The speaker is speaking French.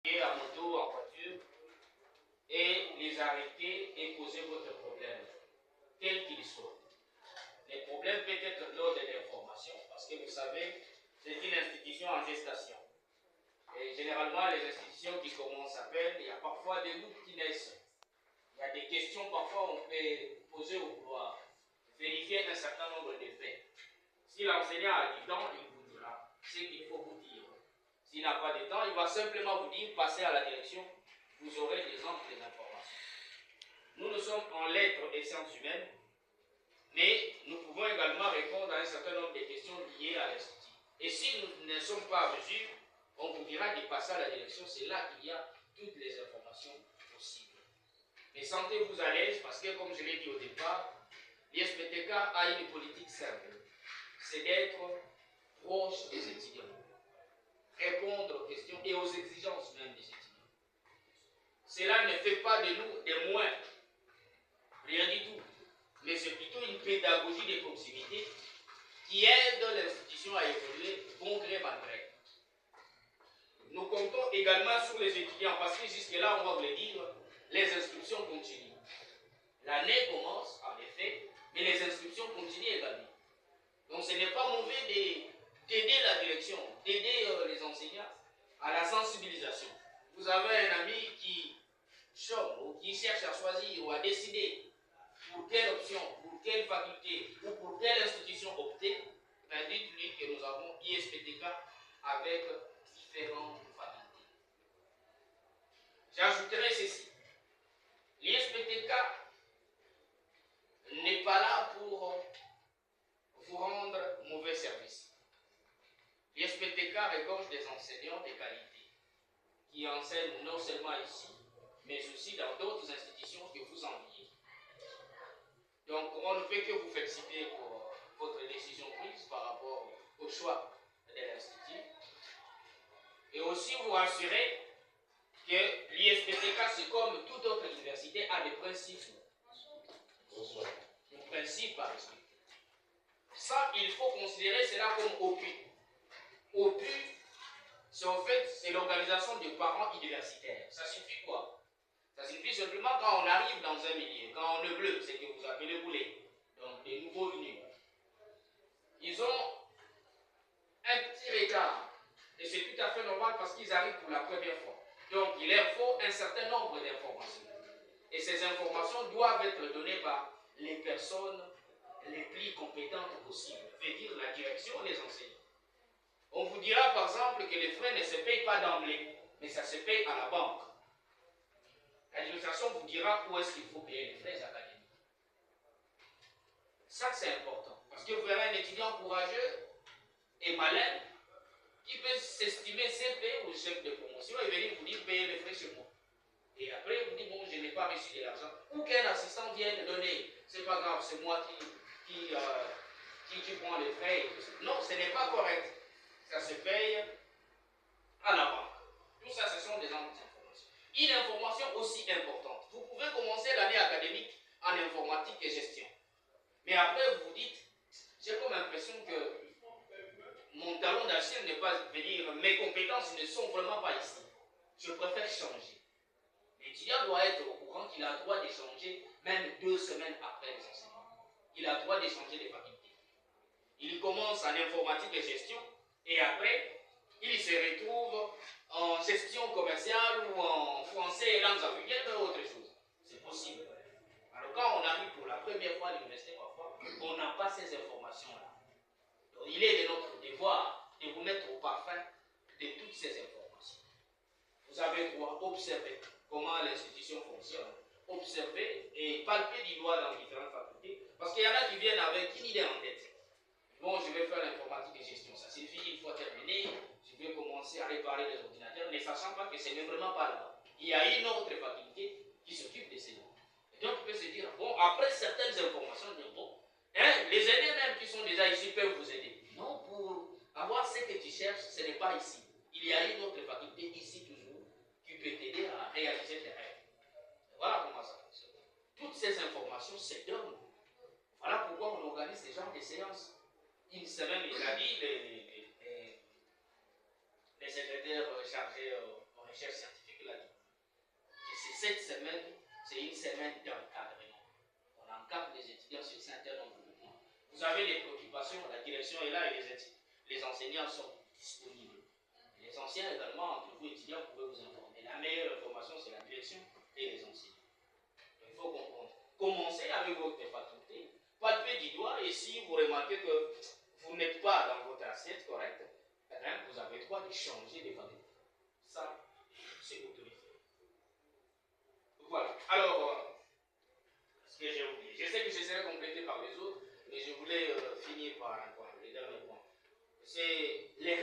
à moto, en voiture, et les arrêter et poser votre problème, quel qu'il soit. Les problèmes peuvent être lors de l'information, parce que vous savez, c'est une institution en gestation. Et généralement, les institutions qui commencent à peine, il y a parfois des doutes qui naissent. Il y a des questions, parfois, on peut poser au pouvoir, vérifier un certain nombre de faits. Si l'enseignant a du temps, il vous dira ce qu'il faut vous dire. S'il n'a pas de temps, il va simplement vous dire, passez à la direction, vous aurez des amples informations. Nous sommes en lettres et sciences humaines, mais nous pouvons également répondre à un certain nombre de questions liées à l'Institut. Et si nous ne sommes pas à mesure, on vous dira de passer à la direction, c'est là qu'il y a toutes les informations possibles. Mais sentez-vous à l'aise parce que, comme je l'ai dit au départ, l'ISPTK a une politique simple, c'est d'être proche des étudiants, répondre aux questions et aux exigences même des étudiants. Cela ne fait pas de nous des moins, rien du tout, mais c'est plutôt une pédagogie de proximité qui aide l'institution à évoluer bon gré mal gré. Nous comptons également sur les étudiants parce que jusque-là, on va vous le dire, les inscriptions continuent. L'année commence, en effet, mais les inscriptions continuent également. Donc ce n'est pas mauvais d'aider la direction, d'aider les enseignants à la sensibilisation. Vous avez un ami qui chôme ou qui cherche à choisir ou à décider pour quelle option, pour quelle faculté ou pour quelle institution opter, ben dites-lui que nous avons ISPTK avec différentes facultés. J'ajouterai ceci. L'ISPTK n'est pas là pour vous rendre mauvais service. L'ISPTK regorge des enseignants de qualité qui enseignent non seulement ici, mais aussi dans d'autres institutions que vous enviez. Donc, on ne peut que vous féliciter pour votre décision prise par rapport au choix de l'Institut. Et aussi vous rassurer que l'ISPTK, c'est comme toute autre université, a des principes. Des principes à respecter. Ça, il faut considérer cela comme OPU. OPU, c'est en fait, c'est l'organisation des parents universitaires. Ça signifie quoi? Ça signifie simplement quand on arrive dans un milieu, quand on est bleu, c'est que vous appelez boulet, donc des nouveaux venus. Ils ont un petit retard, et c'est tout à fait normal parce qu'ils arrivent pour la première fois. Donc il leur faut un certain nombre d'informations. Et ces informations doivent être données par les personnes les plus compétentes possibles, veut dire la direction et les enseignants. On vous dira par exemple que les frais ne se payent pas d'emblée, mais ça se paye à la banque. L'administration vous dira où est-ce qu'il faut payer les frais académiques. Ça, c'est important. Parce que vous verrez un étudiant courageux et malin qui peut s'estimer CP ou chef de promotion et venir vous dire payez les frais chez moi. Et après, il vous dit bon, je n'ai pas reçu de l'argent. Ou qu'un assistant vienne donner. C'est pas grave, c'est moi qui prend les frais. Non, ce n'est pas correct. Ça se paye à la banque. Tout ça, ce sont des informations. Une information aussi importante. Vous pouvez commencer l'année académique en informatique et gestion. Mais après, vous vous dites, j'ai comme l'impression que mon talon d'Achille n'est pas venir, mes compétences ne sont vraiment pas ici. Je préfère changer. L'étudiant doit être au courant qu'il a le droit d'échanger même 2 semaines après les enseignements. Il a le droit d'échanger les facultés. Il commence en informatique et gestion et après, il se retrouve en gestion commerciale ou en français et langues africaines ou autre chose. C'est possible. Alors quand on arrive pour la première fois à l'université, parfois, on n'a pas ces informations-là. Donc il est de notre devoir de vous mettre au parfum de toutes ces informations. Vous avez droit d'observer comment l'institution fonctionne, observer et palper du doigt dans différentes facultés, parce qu'il y en a qui viennent avec une idée en tête. Bon, je vais faire l'informatique et gestion, ça suffit, une fois terminé, je vais commencer à réparer les ordinateurs, ne sachant pas que ce n'est vraiment pas là. Il y a une autre faculté qui s'occupe de ces noms. Et donc, on peut se dire, bon, après certaines informations, dire, bon, hein, les aînés même qui sont déjà ici peuvent vous aider. Non, pour avoir ce que tu cherches, ce n'est pas ici. Il y a une autre faculté ici toujours qui peut t'aider à réaliser tes rêves. Voilà comment ça fonctionne. Toutes ces informations se donnent. Voilà pourquoi on organise ce genre de séances. Une semaine, il a dit, les secrétaires chargés aux recherches scientifiques. vous avez des préoccupations, la direction est là et les enseignants sont disponibles. Les anciens également, entre vous étudiants, pouvez vous informer. La meilleure information, c'est la direction et les enseignants. Donc, il faut comprendre. Commencez avec votre faculté, palpez du doigt, et si vous remarquez que vous n'êtes pas dans votre assiette correcte, vous avez le droit de changer de faculté. Ça, c'est autorisé. Voilà. Alors, ce que j'ai oublié, je sais que je serai complété par les autres, mais je voulais finir par un point, le dernier point. C'est les